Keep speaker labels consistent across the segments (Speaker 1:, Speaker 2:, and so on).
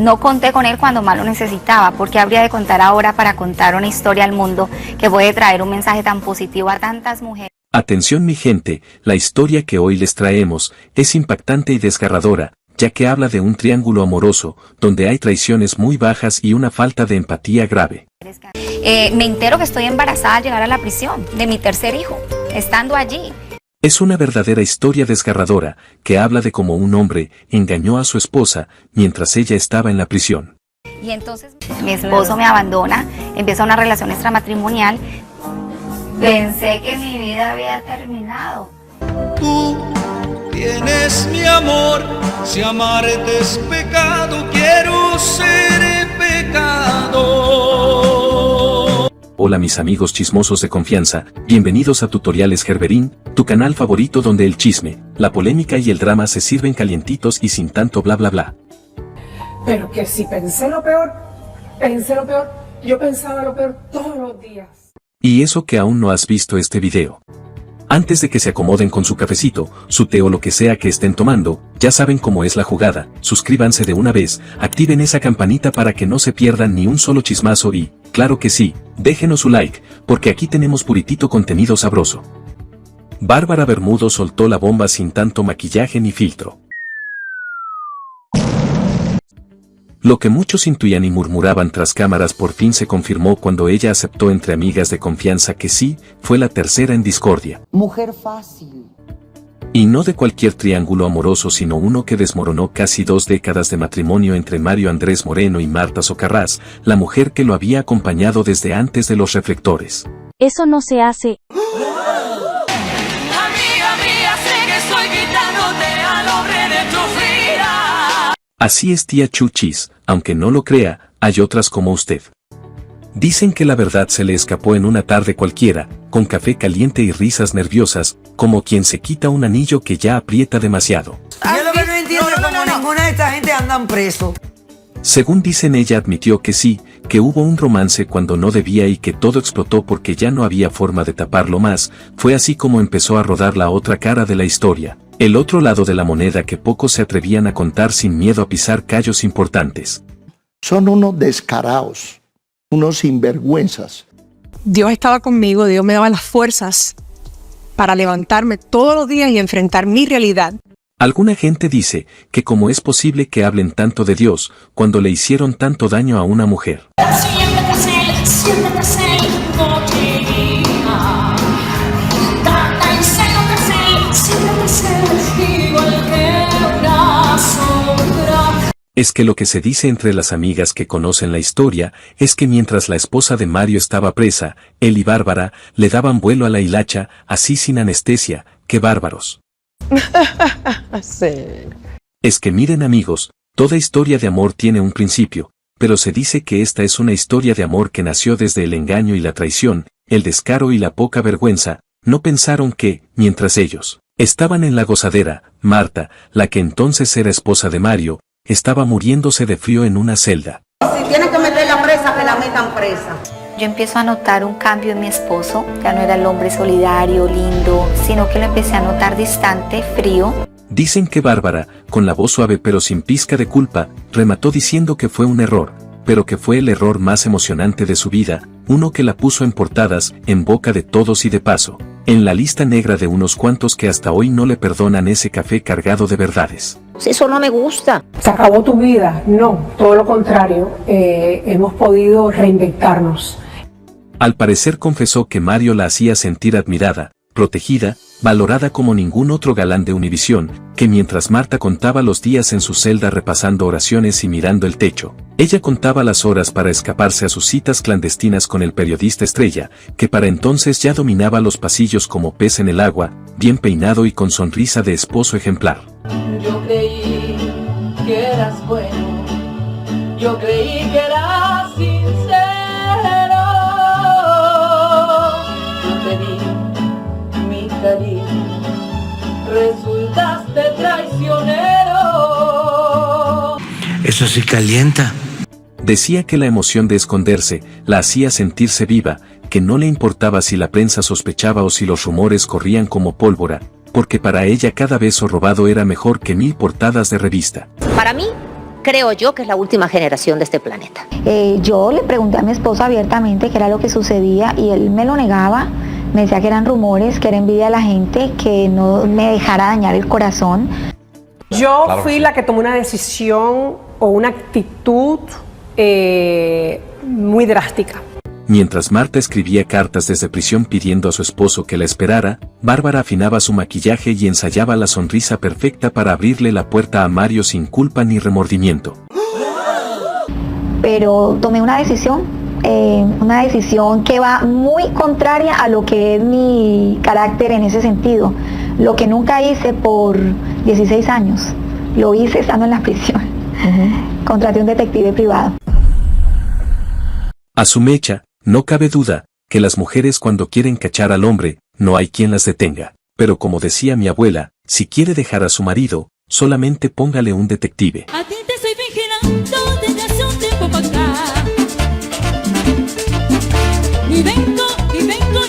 Speaker 1: No conté con él cuando más lo necesitaba, porque habría de contar ahora para contar una historia al mundo que puede traer un mensaje tan positivo a tantas mujeres.
Speaker 2: Atención mi gente, la historia que hoy les traemos es impactante y desgarradora, ya que habla de un triángulo amoroso, donde hay traiciones muy bajas y una falta de empatía grave.
Speaker 1: Me entero que estoy embarazada al llegar a la prisión, de mi tercer hijo, estando allí.
Speaker 2: Es una verdadera historia desgarradora, que habla de cómo un hombre engañó a su esposa mientras ella estaba en la prisión.
Speaker 1: Y entonces mi esposo me abandona, empieza una relación extramatrimonial. Pensé que mi vida había terminado.
Speaker 3: Tú tienes mi amor, si amarte es pecado, quiero ser pecado.
Speaker 2: Hola mis amigos chismosos de confianza, bienvenidos a Tutoriales Gerberín, tu canal favorito donde el chisme, la polémica y el drama se sirven calientitos y sin tanto bla bla bla.
Speaker 4: Pero que si pensé lo peor, yo pensaba lo peor todos los días.
Speaker 2: Y eso que aún no has visto este video. Antes de que se acomoden con su cafecito, su té o lo que sea que estén tomando, ya saben cómo es la jugada, suscríbanse de una vez, activen esa campanita para que no se pierdan ni un solo chismazo y, claro que sí, déjenos su like, porque aquí tenemos puritito contenido sabroso. Bárbara Bermudo soltó la bomba sin tanto maquillaje ni filtro. Lo que muchos intuían y murmuraban tras cámaras por fin se confirmó cuando ella aceptó entre amigas de confianza que sí, fue la tercera en discordia.
Speaker 5: Mujer fácil.
Speaker 2: Y no de cualquier triángulo amoroso sino uno que desmoronó casi 2 décadas de matrimonio entre Mario Andrés Moreno y Marta Socarrás, la mujer que lo había acompañado desde antes de los reflectores.
Speaker 6: Eso no se hace.
Speaker 2: Así es tía Chuchis, aunque no lo crea, hay otras como usted. Dicen que la verdad se le escapó en una tarde cualquiera, con café caliente y risas nerviosas, como quien se quita un anillo que ya aprieta demasiado.
Speaker 5: Yo lo que no entiendo es cómo ninguna de esta gente andan preso.
Speaker 2: Según dicen ella admitió que sí, que hubo un romance cuando no debía y que todo explotó porque ya no había forma de taparlo más, fue así como empezó a rodar la otra cara de la historia. El otro lado de la moneda que pocos se atrevían a contar sin miedo a pisar callos importantes.
Speaker 7: Son unos descarados, unos sinvergüenzas.
Speaker 4: Dios estaba conmigo, Dios me daba las fuerzas para levantarme todos los días y enfrentar mi realidad.
Speaker 2: Alguna gente dice que cómo es posible que hablen tanto de Dios cuando le hicieron tanto daño a una mujer. Es que lo que se dice entre las amigas que conocen la historia es que mientras la esposa de Mario estaba presa, él y Bárbara le daban vuelo a la hilacha, así sin anestesia, ¡qué bárbaros!
Speaker 4: Sí.
Speaker 2: Es que miren amigos, toda historia de amor tiene un principio, pero se dice que esta es una historia de amor que nació desde el engaño y la traición, el descaro y la poca vergüenza. No pensaron que, mientras ellos estaban en la gozadera, Marta, la que entonces era esposa de Mario, estaba muriéndose de frío en una celda.
Speaker 5: Si tienen que meterla presa, que la metan presa.
Speaker 1: Yo empiezo a notar un cambio en mi esposo, ya no era el hombre solidario, lindo, sino que lo empecé a notar distante, frío.
Speaker 2: Dicen que Bárbara, con la voz suave pero sin pizca de culpa, remató diciendo que fue un error, pero que fue el error más emocionante de su vida, uno que la puso en portadas, en boca de todos y de paso, en la lista negra de unos cuantos que hasta hoy no le perdonan ese café cargado de verdades.
Speaker 5: Eso no me gusta.
Speaker 4: ¿Se acabó tu vida? No, todo lo contrario. Hemos podido reinventarnos.
Speaker 2: Al parecer confesó que Mario la hacía sentir admirada, protegida, valorada como ningún otro galán de Univisión, que mientras Marta contaba los días en su celda repasando oraciones y mirando el techo, ella contaba las horas para escaparse a sus citas clandestinas con el periodista estrella, que para entonces ya dominaba los pasillos como pez en el agua, bien peinado y con sonrisa de esposo ejemplar.
Speaker 8: Yo creí que eras bueno, yo creí que eras sincero, yo te di mi cariño, resultaste traicionero.
Speaker 3: Eso sí calienta.
Speaker 2: Decía que la emoción de esconderse la hacía sentirse viva, que no le importaba si la prensa sospechaba o si los rumores corrían como pólvora, porque para ella cada beso robado era mejor que 1000 portadas de revista.
Speaker 5: Para mí,
Speaker 6: creo yo que es la última generación de este planeta.
Speaker 9: Yo le pregunté a mi esposo abiertamente qué era lo que sucedía y él me lo negaba. Me decía que eran rumores, que era envidia de la gente, que no me dejara dañar el corazón.
Speaker 4: Yo fui la que tomó una decisión o una actitud muy drástica.
Speaker 2: Mientras Marta escribía cartas desde prisión pidiendo a su esposo que la esperara, Bárbara afinaba su maquillaje y ensayaba la sonrisa perfecta para abrirle la puerta a Mario sin culpa ni remordimiento.
Speaker 9: Pero tomé una decisión que va muy contraria a lo que es mi carácter en ese sentido. Lo que nunca hice por 16 años, lo hice estando en la prisión. Contraté un detective privado.
Speaker 2: A su mecha, no cabe duda, que las mujeres cuando quieren cachar al hombre, no hay quien las detenga. Pero como decía mi abuela, si quiere dejar a su marido, solamente póngale un detective.
Speaker 8: A ti te estoy vigilando desde hace un tiempo para acá. Y vengo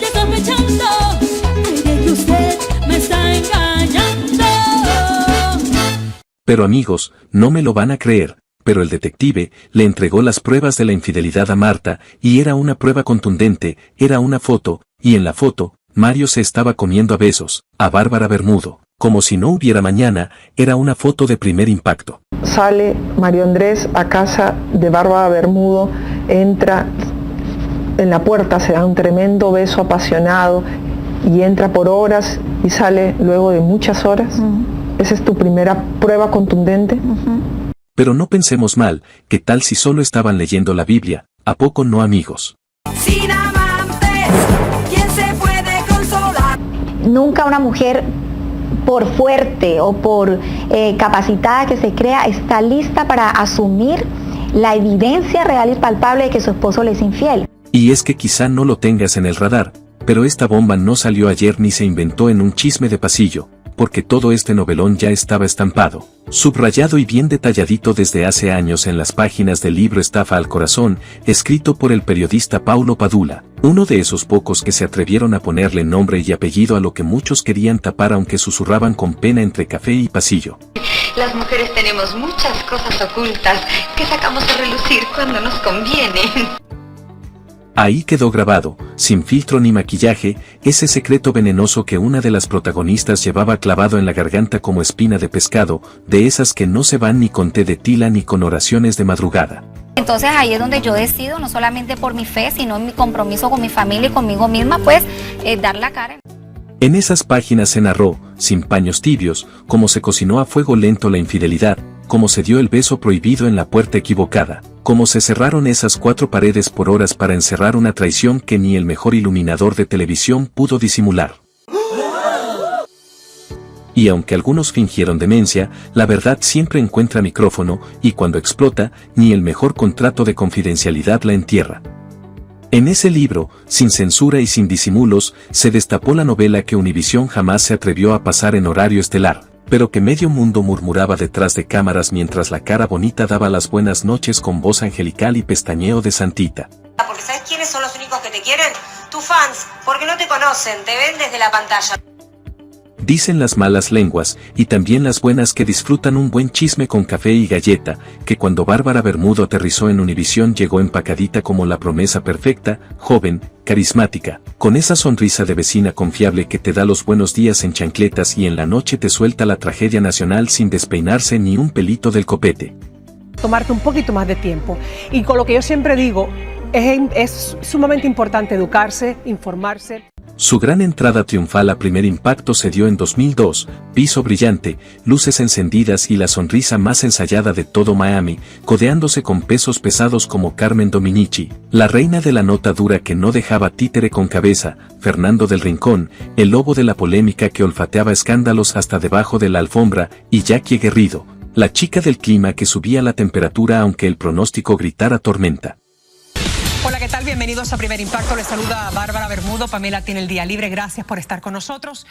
Speaker 8: ya sospechando de que usted me está engañando.
Speaker 2: Pero amigos, no me lo van a creer, pero el detective le entregó las pruebas de la infidelidad a Marta, y era una prueba contundente, era una foto, y en la foto, Mario se estaba comiendo a besos, a Bárbara Bermudo, como si no hubiera mañana, era una foto de primer impacto.
Speaker 10: Sale Mario Andrés a casa de Bárbara Bermudo, entra en la puerta, se da un tremendo beso apasionado, y entra por horas y sale luego de muchas horas. ¿Esa es tu primera prueba contundente?
Speaker 2: Pero no pensemos mal, ¿qué tal si solo estaban leyendo la Biblia? ¿A poco no, amigos?
Speaker 5: Sin amantes, ¿quién se puede consolar?
Speaker 9: Nunca una mujer, por fuerte o por capacitada que se crea, está lista para asumir la evidencia real y palpable de que su esposo le es infiel.
Speaker 2: Y es que quizá no lo tengas en el radar, pero esta bomba no salió ayer ni se inventó en un chisme de pasillo, porque todo este novelón ya estaba estampado, subrayado y bien detalladito desde hace años en las páginas del libro Estafa al Corazón, escrito por el periodista Paulo Padula, uno de esos pocos que se atrevieron a ponerle nombre y apellido a lo que muchos querían tapar aunque susurraban con pena entre café y pasillo.
Speaker 11: Las mujeres tenemos muchas cosas ocultas que sacamos a relucir cuando nos conviene.
Speaker 2: Ahí quedó grabado, sin filtro ni maquillaje, ese secreto venenoso que una de las protagonistas llevaba clavado en la garganta como espina de pescado, de esas que no se van ni con té de tila ni con oraciones de madrugada.
Speaker 1: Entonces ahí es donde yo decido, no solamente por mi fe, sino en mi compromiso con mi familia y conmigo misma, pues dar la cara.
Speaker 2: En esas páginas se narró, sin paños tibios, cómo se cocinó a fuego lento la infidelidad, cómo se dio el beso prohibido en la puerta equivocada, cómo se cerraron esas 4 paredes por horas para encerrar una traición que ni el mejor iluminador de televisión pudo disimular. Y aunque algunos fingieron demencia, la verdad siempre encuentra micrófono, y cuando explota, ni el mejor contrato de confidencialidad la entierra. En ese libro, sin censura y sin disimulos, se destapó la novela que Univisión jamás se atrevió a pasar en horario estelar, pero que medio mundo murmuraba detrás de cámaras mientras la cara bonita daba las buenas noches con voz angelical y pestañeo de santita.
Speaker 12: Porque ¿sabes quiénes son los únicos que te quieren? Tus fans, porque no te conocen, te ven desde la pantalla.
Speaker 2: Dicen las malas lenguas, y también las buenas que disfrutan un buen chisme con café y galleta, que cuando Bárbara Bermudo aterrizó en Univisión llegó empacadita como la promesa perfecta, joven, carismática, con esa sonrisa de vecina confiable que te da los buenos días en chancletas y en la noche te suelta la tragedia nacional sin despeinarse ni un pelito del copete.
Speaker 4: Tomarte un poquito más de tiempo. Y con lo que yo siempre digo, es sumamente importante educarse, informarse.
Speaker 2: Su gran entrada triunfal a Primer Impacto se dio en 2002, piso brillante, luces encendidas y la sonrisa más ensayada de todo Miami, codeándose con pesos pesados como Carmen Dominici, la reina de la nota dura que no dejaba títere con cabeza, Fernando del Rincón, el lobo de la polémica que olfateaba escándalos hasta debajo de la alfombra, y Jackie Guerrido, la chica del clima que subía la temperatura aunque el pronóstico gritara tormenta.
Speaker 13: Hola, ¿qué tal? Bienvenidos a Primer Impacto. Les saluda Bárbara Bermudo. Pamela tiene el día libre. Gracias por estar con nosotros.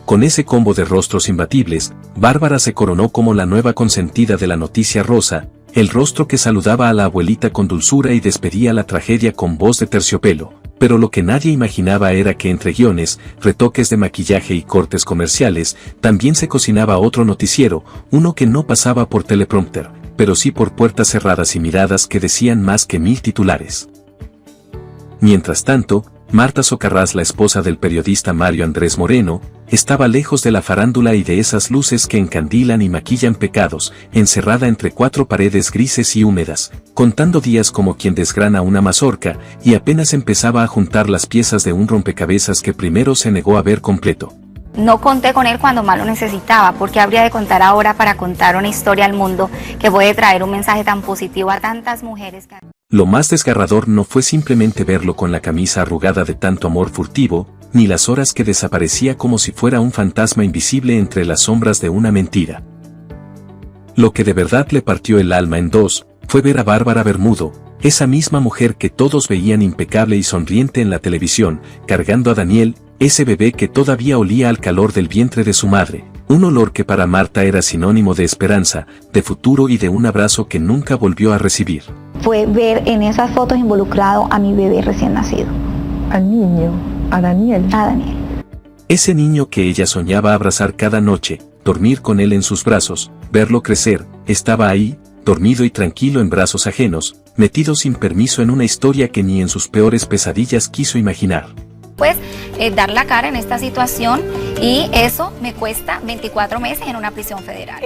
Speaker 2: Con ese combo de rostros imbatibles, Bárbara se coronó como la nueva consentida de la noticia rosa, el rostro que saludaba a la abuelita con dulzura y despedía la tragedia con voz de terciopelo. Pero lo que nadie imaginaba era que entre guiones, retoques de maquillaje y cortes comerciales, también se cocinaba otro noticiero, uno que no pasaba por teleprompter, pero sí por puertas cerradas y miradas que decían más que 1000 titulares. Mientras tanto, Marta Socarrás, la esposa del periodista Mario Andrés Moreno, estaba lejos de la farándula y de esas luces que encandilan y maquillan pecados, encerrada entre 4 paredes grises y húmedas, contando días como quien desgrana una mazorca, y apenas empezaba a juntar las piezas de un rompecabezas que primero se negó a ver completo.
Speaker 1: No conté con él cuando más lo necesitaba, porque habría de contar ahora para contar una historia al mundo que puede traer un mensaje tan positivo a tantas mujeres.
Speaker 2: Lo más desgarrador no fue simplemente verlo con la camisa arrugada de tanto amor furtivo, ni las horas que desaparecía como si fuera un fantasma invisible entre las sombras de una mentira. Lo que de verdad le partió el alma en dos, fue ver a Bárbara Bermudo, esa misma mujer que todos veían impecable y sonriente en la televisión, cargando a Daniel, ese bebé que todavía olía al calor del vientre de su madre, un olor que para Marta era sinónimo de esperanza, de futuro y de un abrazo que nunca volvió a recibir.
Speaker 9: Fue ver en esas fotos involucrado a mi bebé recién nacido.
Speaker 10: Al niño, a Daniel.
Speaker 9: A Daniel.
Speaker 2: Ese niño que ella soñaba abrazar cada noche, dormir con él en sus brazos, verlo crecer, estaba ahí, dormido y tranquilo en brazos ajenos, metido sin permiso en una historia que ni en sus peores pesadillas quiso imaginar.
Speaker 1: Pues dar la cara en esta situación, y eso me cuesta 24 meses en una prisión federal.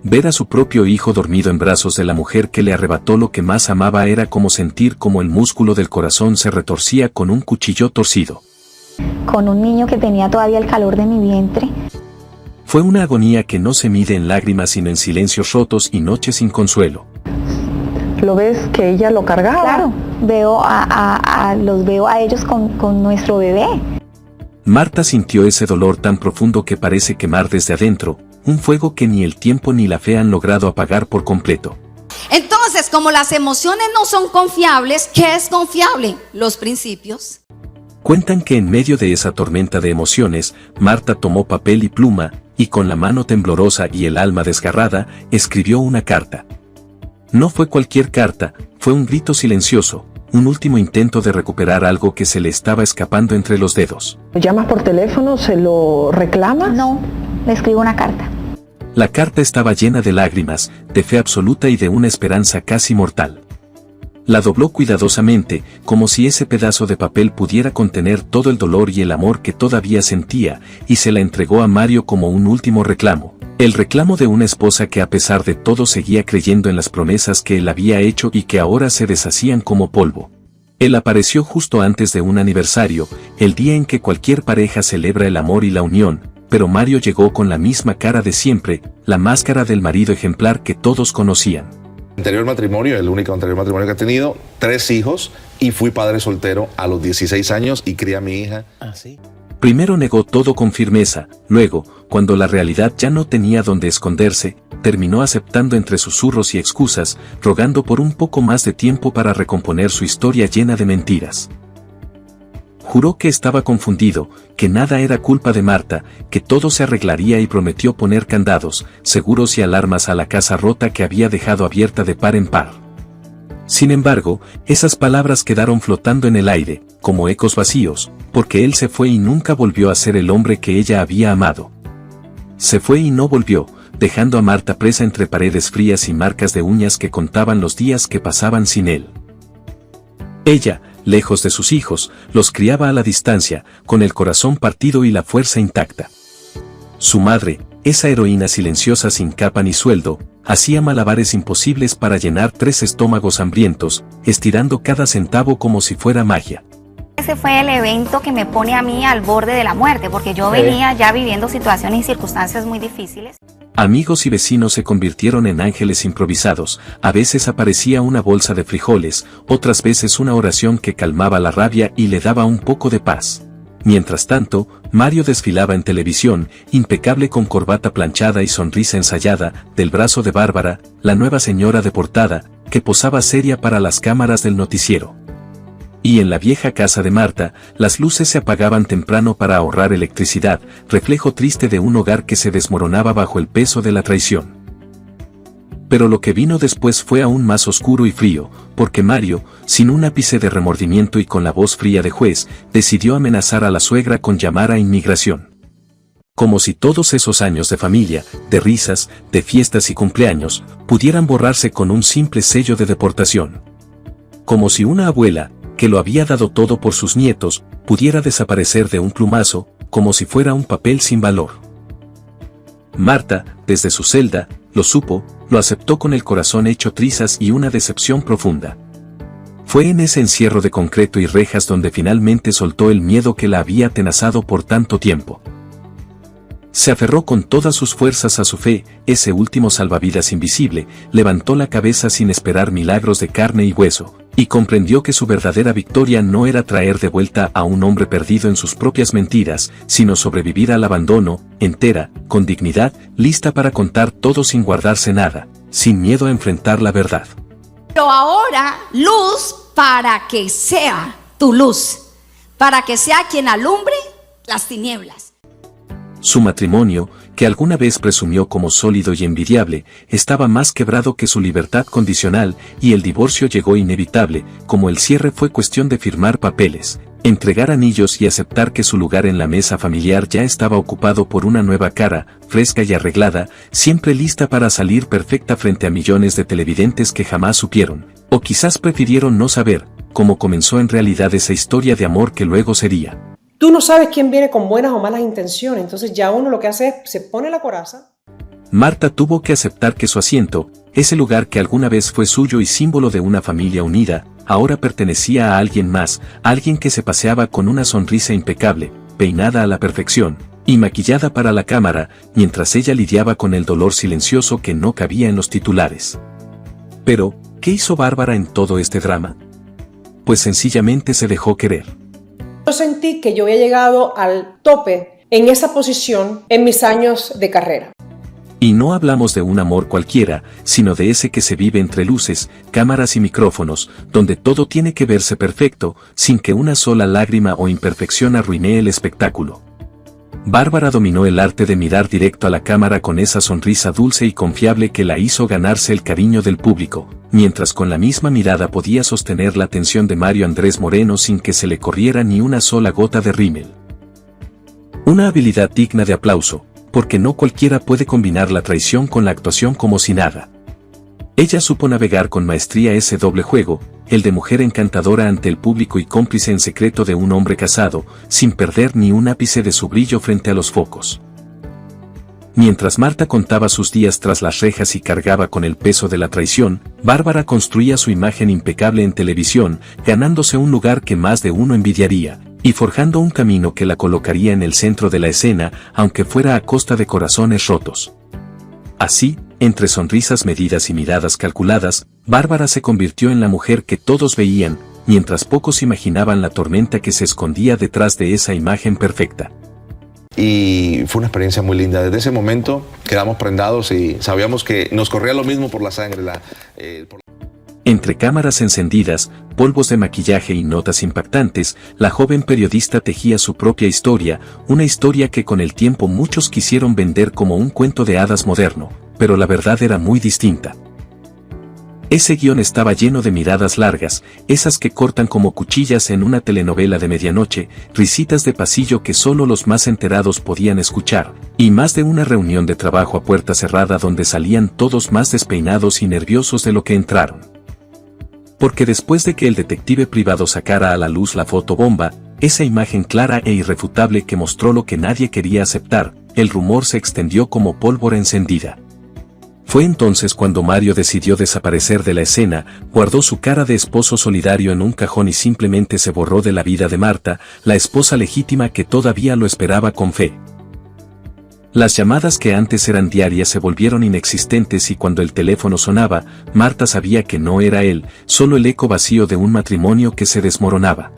Speaker 2: Ver a su propio hijo dormido en brazos de la mujer que le arrebató lo que más amaba era como sentir como el músculo del corazón se retorcía con un cuchillo torcido.
Speaker 9: Con un niño que tenía todavía el calor de mi vientre.
Speaker 2: Fue una agonía que no se mide en lágrimas sino en silencios rotos y noches sin consuelo.
Speaker 10: ¿Lo ves que ella lo cargaba?
Speaker 9: Claro, los veo a ellos con nuestro bebé.
Speaker 2: Marta sintió ese dolor tan profundo que parece quemar desde adentro, un fuego que ni el tiempo ni la fe han logrado apagar por completo.
Speaker 5: Entonces, como las emociones no son confiables, ¿qué es confiable? Los principios.
Speaker 2: Cuentan que en medio de esa tormenta de emociones, Marta tomó papel y pluma, y con la mano temblorosa y el alma desgarrada, escribió una carta. No fue cualquier carta, fue un grito silencioso, un último intento de recuperar algo que se le estaba escapando entre los dedos.
Speaker 10: ¿Llamas por teléfono? ¿Se lo reclamas?
Speaker 9: No, le escribo una carta.
Speaker 2: La carta estaba llena de lágrimas, de fe absoluta y de una esperanza casi mortal. La dobló cuidadosamente, como si ese pedazo de papel pudiera contener todo el dolor y el amor que todavía sentía, y se la entregó a Mario como un último reclamo. El reclamo de una esposa que a pesar de todo seguía creyendo en las promesas que él había hecho y que ahora se deshacían como polvo. Él apareció justo antes de un aniversario, el día en que cualquier pareja celebra el amor y la unión, pero Mario llegó con la misma cara de siempre, la máscara del marido ejemplar que todos conocían.
Speaker 14: Anterior matrimonio, el único anterior matrimonio que he tenido, 3 hijos, y fui padre soltero a los 16 años y crié a mi hija.
Speaker 2: ¿Sí? Primero negó todo con firmeza, luego, cuando la realidad ya no tenía dónde esconderse, terminó aceptando entre susurros y excusas, rogando por un poco más de tiempo para recomponer su historia llena de mentiras. Juró que estaba confundido, que nada era culpa de Marta, que todo se arreglaría y prometió poner candados, seguros y alarmas a la casa rota que había dejado abierta de par en par. Sin embargo, esas palabras quedaron flotando en el aire, como ecos vacíos, porque él se fue y nunca volvió a ser el hombre que ella había amado. Se fue y no volvió, dejando a Marta presa entre paredes frías y marcas de uñas que contaban los días que pasaban sin él. Ella, lejos de sus hijos, los criaba a la distancia, con el corazón partido y la fuerza intacta. Su madre, esa heroína silenciosa sin capa ni sueldo, hacía malabares imposibles para llenar 3 estómagos hambrientos, estirando cada centavo como si fuera magia.
Speaker 1: Ese fue el evento que me pone a mí al borde de la muerte, porque yo venía ya viviendo situaciones y circunstancias muy difíciles.
Speaker 2: Amigos y vecinos se convirtieron en ángeles improvisados, a veces aparecía una bolsa de frijoles, otras veces una oración que calmaba la rabia y le daba un poco de paz. Mientras tanto, Mario desfilaba en televisión, impecable con corbata planchada y sonrisa ensayada, del brazo de Bárbara, la nueva señora de portada, que posaba seria para las cámaras del noticiero. Y en la vieja casa de Marta, las luces se apagaban temprano para ahorrar electricidad, reflejo triste de un hogar que se desmoronaba bajo el peso de la traición. Pero lo que vino después fue aún más oscuro y frío, porque Mario, sin un ápice de remordimiento y con la voz fría de juez, decidió amenazar a la suegra con llamar a inmigración. Como si todos esos años de familia, de risas, de fiestas y cumpleaños, pudieran borrarse con un simple sello de deportación. Como si una abuela, que lo había dado todo por sus nietos, pudiera desaparecer de un plumazo, como si fuera un papel sin valor. Marta, desde su celda, lo supo, lo aceptó con el corazón hecho trizas y una decepción profunda. Fue en ese encierro de concreto y rejas donde finalmente soltó el miedo que la había atenazado por tanto tiempo. Se aferró con todas sus fuerzas a su fe, ese último salvavidas invisible, levantó la cabeza sin esperar milagros de carne y hueso, y comprendió que su verdadera victoria no era traer de vuelta a un hombre perdido en sus propias mentiras, sino sobrevivir al abandono, entera, con dignidad, lista para contar todo sin guardarse nada, sin miedo a enfrentar la verdad.
Speaker 5: Pero ahora, luz para que sea tu luz, para que sea quien alumbre las tinieblas.
Speaker 2: Su matrimonio, que alguna vez presumió como sólido y envidiable, estaba más quebrado que su libertad condicional y el divorcio llegó inevitable, como el cierre fue cuestión de firmar papeles, entregar anillos y aceptar que su lugar en la mesa familiar ya estaba ocupado por una nueva cara, fresca y arreglada, siempre lista para salir perfecta frente a millones de televidentes que jamás supieron, o quizás prefirieron no saber, cómo comenzó en realidad esa historia de amor que luego sería.
Speaker 4: Tú no sabes quién viene con buenas o malas intenciones, entonces ya uno lo que hace es se pone la coraza.
Speaker 2: Marta tuvo que aceptar que su asiento, ese lugar que alguna vez fue suyo y símbolo de una familia unida, ahora pertenecía a alguien más, alguien que se paseaba con una sonrisa impecable, peinada a la perfección, y maquillada para la cámara, mientras ella lidiaba con el dolor silencioso que no cabía en los titulares. Pero, ¿qué hizo Bárbara en todo este drama? Pues sencillamente se dejó querer.
Speaker 4: Yo sentí que yo había llegado al tope en esa posición en mis años de carrera.
Speaker 2: Y no hablamos de un amor cualquiera, sino de ese que se vive entre luces, cámaras y micrófonos, donde todo tiene que verse perfecto, sin que una sola lágrima o imperfección arruine el espectáculo. Bárbara dominó el arte de mirar directo a la cámara con esa sonrisa dulce y confiable que la hizo ganarse el cariño del público, mientras con la misma mirada podía sostener la atención de Mario Andrés Moreno sin que se le corriera ni una sola gota de rímel. Una habilidad digna de aplauso, porque no cualquiera puede combinar la traición con la actuación como si nada. Ella supo navegar con maestría ese doble juego, el de mujer encantadora ante el público y cómplice en secreto de un hombre casado, sin perder ni un ápice de su brillo frente a los focos. Mientras Marta contaba sus días tras las rejas y cargaba con el peso de la traición, Bárbara construía su imagen impecable en televisión, ganándose un lugar que más de uno envidiaría, y forjando un camino que la colocaría en el centro de la escena, aunque fuera a costa de corazones rotos. Así, entre sonrisas medidas y miradas calculadas, Bárbara se convirtió en la mujer que todos veían, mientras pocos imaginaban la tormenta que se escondía detrás de esa imagen perfecta.
Speaker 14: Y fue una experiencia muy linda. Desde ese momento quedamos prendados y sabíamos que nos corría lo mismo por la sangre.
Speaker 2: Entre cámaras encendidas, polvos de maquillaje y notas impactantes, la joven periodista tejía su propia historia, una historia que con el tiempo muchos quisieron vender como un cuento de hadas moderno, pero la verdad era muy distinta. Ese guión estaba lleno de miradas largas, esas que cortan como cuchillas en una telenovela de medianoche, risitas de pasillo que solo los más enterados podían escuchar, y más de una reunión de trabajo a puerta cerrada donde salían todos más despeinados y nerviosos de lo que entraron. Porque después de que el detective privado sacara a la luz la fotobomba, esa imagen clara e irrefutable que mostró lo que nadie quería aceptar, el rumor se extendió como pólvora encendida. Fue entonces cuando Mario decidió desaparecer de la escena, guardó su cara de esposo solidario en un cajón y simplemente se borró de la vida de Marta, la esposa legítima que todavía lo esperaba con fe. Las llamadas que antes eran diarias se volvieron inexistentes y cuando el teléfono sonaba, Marta sabía que no era él, solo el eco vacío de un matrimonio que se desmoronaba.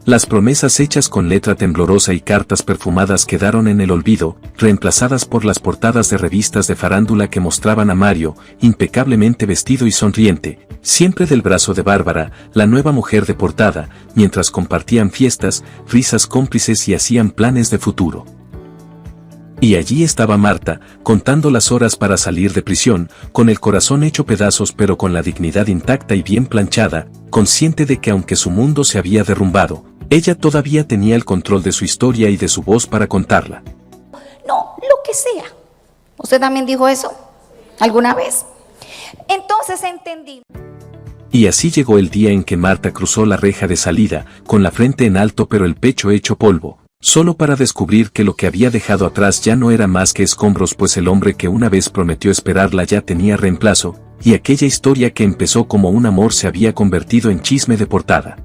Speaker 2: Las promesas hechas con letra temblorosa y cartas perfumadas quedaron en el olvido, reemplazadas por las portadas de revistas de farándula que mostraban a Mario, impecablemente vestido y sonriente, siempre del brazo de Bárbara, la nueva mujer de portada, mientras compartían fiestas, risas cómplices y hacían planes de futuro. Y allí estaba Marta, contando las horas para salir de prisión, con el corazón hecho pedazos pero con la dignidad intacta y bien planchada, consciente de que aunque su mundo se había derrumbado, ella todavía tenía el control de su historia y de su voz para contarla.
Speaker 5: No, lo que sea. ¿Usted también dijo eso alguna vez? Entonces entendí.
Speaker 2: Y así llegó el día en que Marta cruzó la reja de salida, con la frente en alto pero el pecho hecho polvo, solo para descubrir que lo que había dejado atrás ya no era más que escombros, pues el hombre que una vez prometió esperarla ya tenía reemplazo, y aquella historia que empezó como un amor se había convertido en chisme de portada.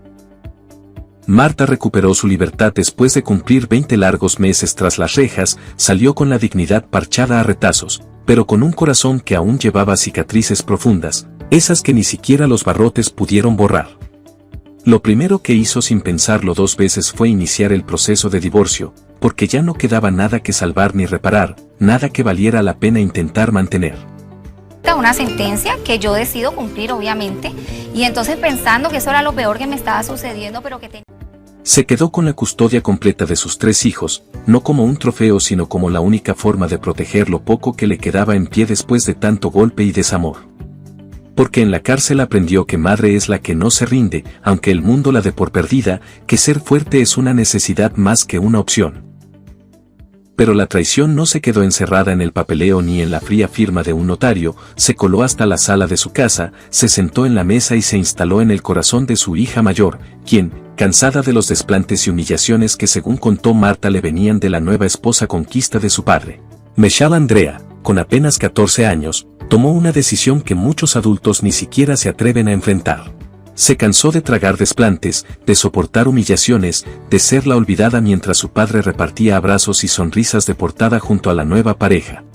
Speaker 2: Marta recuperó su libertad después de cumplir 20 largos meses tras las rejas, salió con la dignidad parchada a retazos, pero con un corazón que aún llevaba cicatrices profundas, esas que ni siquiera los barrotes pudieron borrar. Lo primero que hizo sin pensarlo dos veces fue iniciar el proceso de divorcio, porque ya no quedaba nada que salvar ni reparar, nada que valiera la pena intentar mantener.
Speaker 1: Una sentencia que yo decido cumplir, obviamente, y entonces pensando que eso era lo peor que me estaba sucediendo, pero que tenía...
Speaker 2: Se quedó con la custodia completa de sus 3 hijos, no como un trofeo sino como la única forma de proteger lo poco que le quedaba en pie después de tanto golpe y desamor. Porque en la cárcel aprendió que madre es la que no se rinde, aunque el mundo la dé por perdida, que ser fuerte es una necesidad más que una opción. Pero la traición no se quedó encerrada en el papeleo ni en la fría firma de un notario, se coló hasta la sala de su casa, se sentó en la mesa y se instaló en el corazón de su hija mayor, quien, cansada de los desplantes y humillaciones que según contó Marta le venían de la nueva esposa conquista de su padre, Meshal Andrea, con apenas 14 años, tomó una decisión que muchos adultos ni siquiera se atreven a enfrentar. Se cansó de tragar desplantes, de soportar humillaciones, de ser la olvidada mientras su padre repartía abrazos y sonrisas de portada junto a la nueva pareja.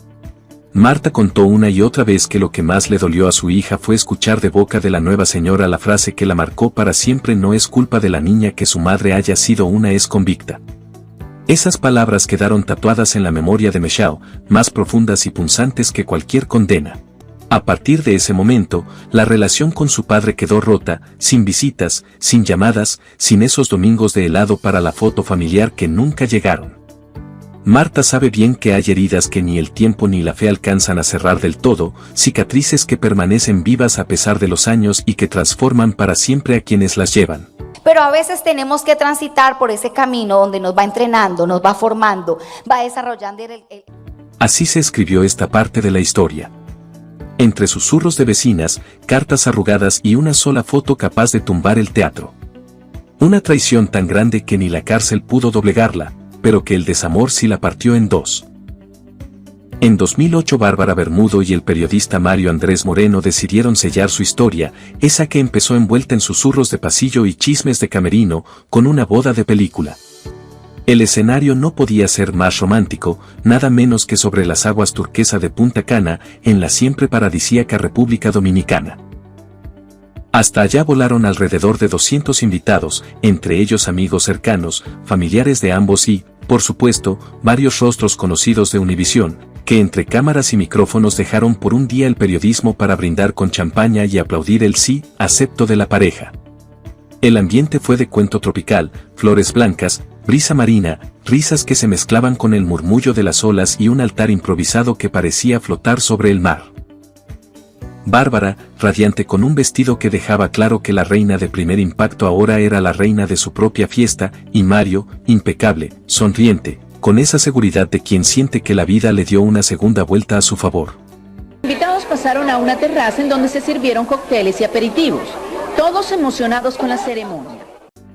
Speaker 2: Marta contó una y otra vez que lo que más le dolió a su hija fue escuchar de boca de la nueva señora la frase que la marcó para siempre: no es culpa de la niña que su madre haya sido una ex convicta. Esas palabras quedaron tatuadas en la memoria de Meshal, más profundas y punzantes que cualquier condena. A partir de ese momento, la relación con su padre quedó rota, sin visitas, sin llamadas, sin esos domingos de helado para la foto familiar que nunca llegaron. Marta sabe bien que hay heridas que ni el tiempo ni la fe alcanzan a cerrar del todo, cicatrices que permanecen vivas a pesar de los años y que transforman para siempre a quienes las llevan.
Speaker 5: Pero a veces tenemos que transitar por ese camino donde nos va entrenando, nos va formando, va desarrollando
Speaker 2: Así se escribió esta parte de la historia. Entre susurros de vecinas, cartas arrugadas y una sola foto capaz de tumbar el teatro. Una traición tan grande que ni la cárcel pudo doblegarla, pero que el desamor sí la partió en dos. En 2008 Bárbara Bermudo y el periodista Mario Andrés Moreno decidieron sellar su historia, esa que empezó envuelta en susurros de pasillo y chismes de camerino, con una boda de película. El escenario no podía ser más romántico, nada menos que sobre las aguas turquesa de Punta Cana, en la siempre paradisíaca República Dominicana. Hasta allá volaron alrededor de 200 invitados, entre ellos amigos cercanos, familiares de ambos y, por supuesto, varios rostros conocidos de Univisión, que entre cámaras y micrófonos dejaron por un día el periodismo para brindar con champaña y aplaudir el sí, acepto de la pareja. El ambiente fue de cuento tropical, flores blancas, brisa marina, risas que se mezclaban con el murmullo de las olas y un altar improvisado que parecía flotar sobre el mar. Bárbara, radiante con un vestido que dejaba claro que la reina de primer impacto ahora era la reina de su propia fiesta, y Mario, impecable, sonriente, con esa seguridad de quien siente que la vida le dio una segunda vuelta a su favor.
Speaker 15: Los invitados pasaron a una terraza en donde se sirvieron cócteles y aperitivos, todos emocionados con la ceremonia.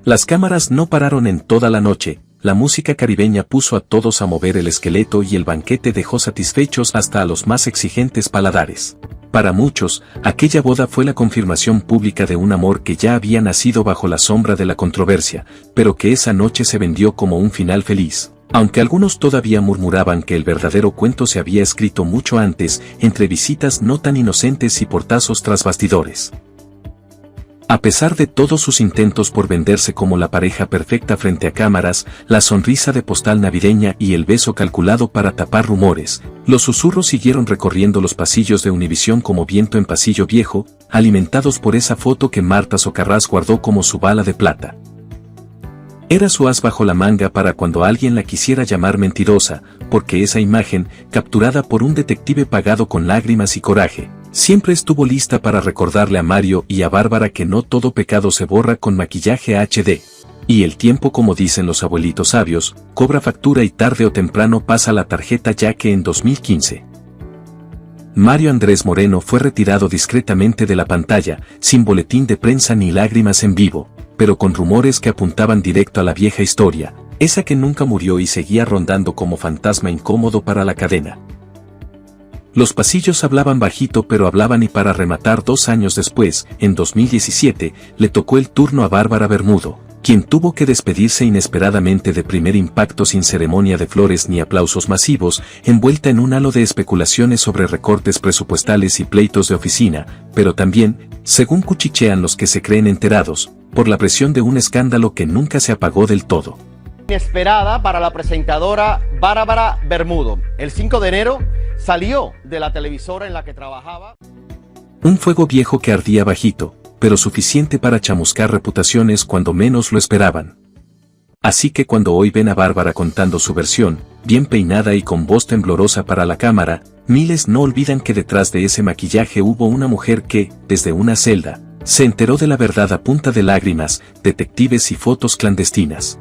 Speaker 2: Las cámaras no pararon en toda la noche, la música caribeña puso a todos a mover el esqueleto y el banquete dejó satisfechos hasta a los más exigentes paladares. Para muchos, aquella boda fue la confirmación pública de un amor que ya había nacido bajo la sombra de la controversia, pero que esa noche se vendió como un final feliz. Aunque algunos todavía murmuraban que el verdadero cuento se había escrito mucho antes, entre visitas no tan inocentes y portazos tras bastidores. A pesar de todos sus intentos por venderse como la pareja perfecta frente a cámaras, la sonrisa de postal navideña y el beso calculado para tapar rumores, los susurros siguieron recorriendo los pasillos de Univisión como viento en pasillo viejo, alimentados por esa foto que Marta Socarrás guardó como su bala de plata. Era su as bajo la manga para cuando alguien la quisiera llamar mentirosa, porque esa imagen, capturada por un detective pagado con lágrimas y coraje, siempre estuvo lista para recordarle a Mario y a Bárbara que no todo pecado se borra con maquillaje HD. Y el tiempo, como dicen los abuelitos sabios, cobra factura y tarde o temprano pasa la tarjeta, ya que en 2015 Mario Andrés Moreno fue retirado discretamente de la pantalla, sin boletín de prensa ni lágrimas en vivo, pero con rumores que apuntaban directo a la vieja historia, esa que nunca murió y seguía rondando como fantasma incómodo para la cadena. Los pasillos hablaban bajito, pero hablaban, y para rematar 2 años después, en 2017, le tocó el turno a Bárbara Bermudo, quien tuvo que despedirse inesperadamente de Primer Impacto sin ceremonia de flores ni aplausos masivos, envuelta en un halo de especulaciones sobre recortes presupuestales y pleitos de oficina, pero también, según cuchichean los que se creen enterados, por la presión de un escándalo que nunca se apagó del todo.
Speaker 16: Inesperada para la presentadora Bárbara Bermudo. El 5 de enero salió de la televisora en la que trabajaba.
Speaker 2: Un fuego viejo que ardía bajito, pero suficiente para chamuscar reputaciones cuando menos lo esperaban. Así que cuando hoy ven a Bárbara contando su versión, bien peinada y con voz temblorosa para la cámara, miles no olvidan que detrás de ese maquillaje hubo una mujer que, desde una celda, se enteró de la verdad a punta de lágrimas, detectives y fotos clandestinas.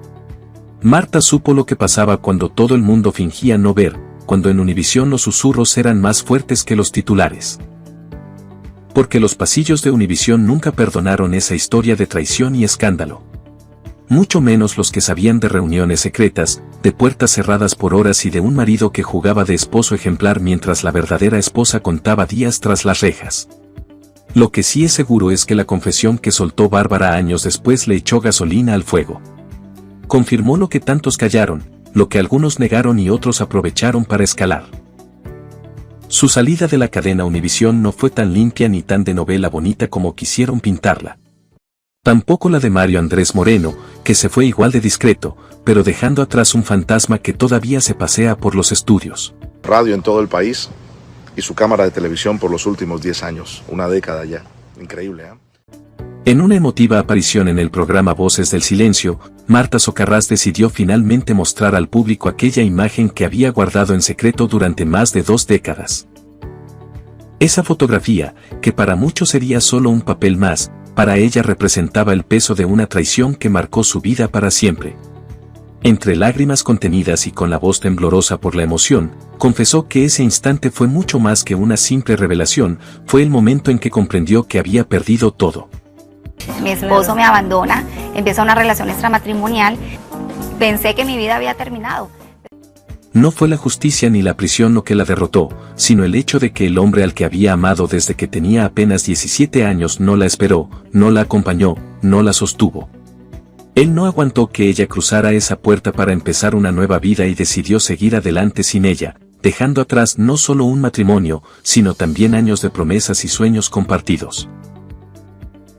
Speaker 2: Marta supo lo que pasaba cuando todo el mundo fingía no ver, cuando en Univisión los susurros eran más fuertes que los titulares. Porque los pasillos de Univisión nunca perdonaron esa historia de traición y escándalo. Mucho menos los que sabían de reuniones secretas, de puertas cerradas por horas y de un marido que jugaba de esposo ejemplar mientras la verdadera esposa contaba días tras las rejas. Lo que sí es seguro es que la confesión que soltó Bárbara años después le echó gasolina al fuego. Confirmó lo que tantos callaron, lo que algunos negaron y otros aprovecharon para escalar. Su salida de la cadena Univisión no fue tan limpia ni tan de novela bonita como quisieron pintarla. Tampoco la de Mario Andrés Moreno, que se fue igual de discreto, pero dejando atrás un fantasma que todavía se pasea por los estudios.
Speaker 14: Radio en todo el país y su cámara de televisión por los últimos 10 años, una década ya. Increíble, ¿eh?
Speaker 2: En una emotiva aparición en el programa Voces del Silencio, Marta Socarrás decidió finalmente mostrar al público aquella imagen que había guardado en secreto durante más de 2 décadas. Esa fotografía, que para muchos sería solo un papel más, para ella representaba el peso de una traición que marcó su vida para siempre. Entre lágrimas contenidas y con la voz temblorosa por la emoción, confesó que ese instante fue mucho más que una simple revelación, fue el momento en que comprendió que había perdido todo.
Speaker 1: Mi esposo me abandona, empieza una relación extramatrimonial, pensé que mi vida había terminado.
Speaker 2: No fue la justicia ni la prisión lo que la derrotó, sino el hecho de que el hombre al que había amado desde que tenía apenas 17 años no la esperó, no la acompañó, no la sostuvo. Él no aguantó que ella cruzara esa puerta para empezar una nueva vida y decidió seguir adelante sin ella, dejando atrás no solo un matrimonio, sino también años de promesas y sueños compartidos.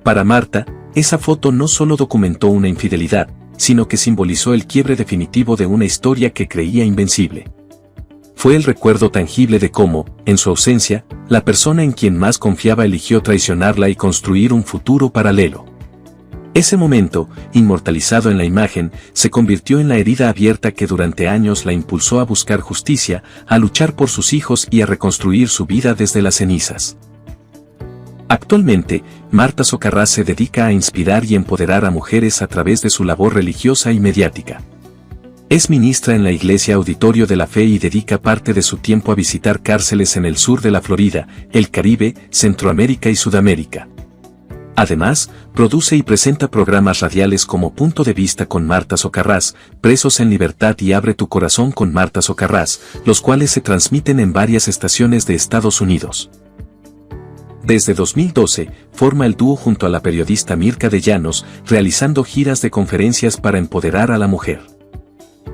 Speaker 2: Para Marta, esa foto no solo documentó una infidelidad, sino que simbolizó el quiebre definitivo de una historia que creía invencible. Fue el recuerdo tangible de cómo, en su ausencia, la persona en quien más confiaba eligió traicionarla y construir un futuro paralelo. Ese momento, inmortalizado en la imagen, se convirtió en la herida abierta que durante años la impulsó a buscar justicia, a luchar por sus hijos y a reconstruir su vida desde las cenizas. Actualmente, Marta Socarrás se dedica a inspirar y empoderar a mujeres a través de su labor religiosa y mediática. Es ministra en la Iglesia Auditorio de la Fe y dedica parte de su tiempo a visitar cárceles en el sur de la Florida, el Caribe, Centroamérica y Sudamérica. Además, produce y presenta programas radiales como Punto de Vista con Marta Socarrás, Presos en Libertad y Abre tu Corazón con Marta Socarrás, los cuales se transmiten en varias estaciones de Estados Unidos. Desde 2012, forma el dúo junto a la periodista Mirka de Llanos, realizando giras de conferencias para empoderar a la mujer.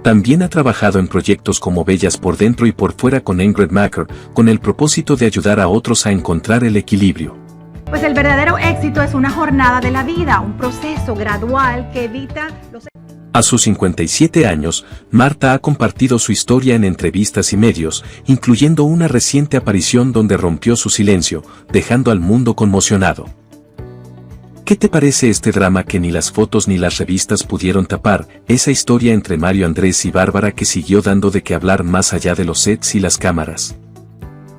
Speaker 2: También ha trabajado en proyectos como Bellas por Dentro y por Fuera con Ingrid Macker, con el propósito de ayudar a otros a encontrar el equilibrio.
Speaker 17: Pues el verdadero éxito es una jornada de la vida, un proceso gradual que evita los...
Speaker 2: A sus 57 años, Marta ha compartido su historia en entrevistas y medios, incluyendo una reciente aparición donde rompió su silencio, dejando al mundo conmocionado. ¿Qué te parece este drama que ni las fotos ni las revistas pudieron tapar, esa historia entre Mario Andrés y Bárbara que siguió dando de qué hablar más allá de los sets y las cámaras?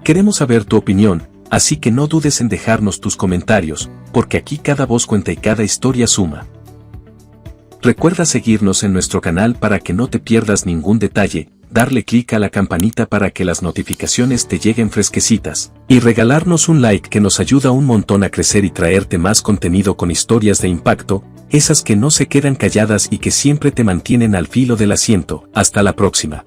Speaker 2: Queremos saber tu opinión, así que no dudes en dejarnos tus comentarios, porque aquí cada voz cuenta y cada historia suma. Recuerda seguirnos en nuestro canal para que no te pierdas ningún detalle, darle clic a la campanita para que las notificaciones te lleguen fresquecitas, y regalarnos un like que nos ayuda un montón a crecer y traerte más contenido con historias de impacto, esas que no se quedan calladas y que siempre te mantienen al filo del asiento. Hasta la próxima.